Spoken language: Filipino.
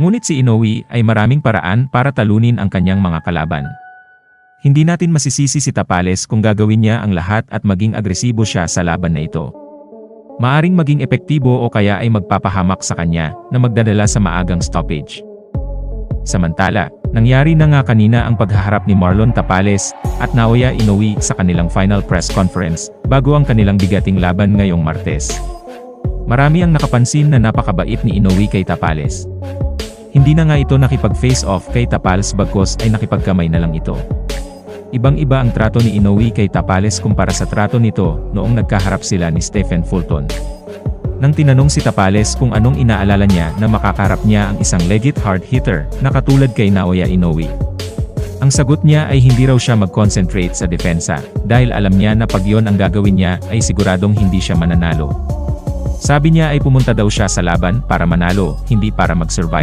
Ngunit si Inoue ay maraming paraan para talunin ang kanyang mga kalaban. Hindi natin masisisi si Tapales kung gagawin niya ang lahat at maging agresibo siya sa laban na ito. Maaring maging epektibo o kaya ay magpapahamak sa kanya na magdadala sa maagang stoppage. Samantala, nangyari na nga kanina ang paghaharap ni Marlon Tapales at Naoya Inoue sa kanilang final press conference bago ang kanilang bigating laban ngayong Martes. Marami ang nakapansin na napakabait ni Inoue kay Tapales. Hindi na nga ito nakipag-face off kay Tapales bagkus ay nakipagkamay na lang ito. Ibang-iba ang trato ni Inoue kay Tapales kumpara sa trato nito noong nagkaharap sila ni Stephen Fulton. Nang tinanong si Tapales kung anong inaalala niya na makakarap niya ang isang legit hard hitter na katulad kay Naoya Inoue. Ang sagot niya ay hindi raw siya mag-concentrate sa depensa dahil alam niya na pag yon ang gagawin niya ay siguradong hindi siya mananalo. Sabi niya ay pumunta daw siya sa laban para manalo, hindi para mag-survive.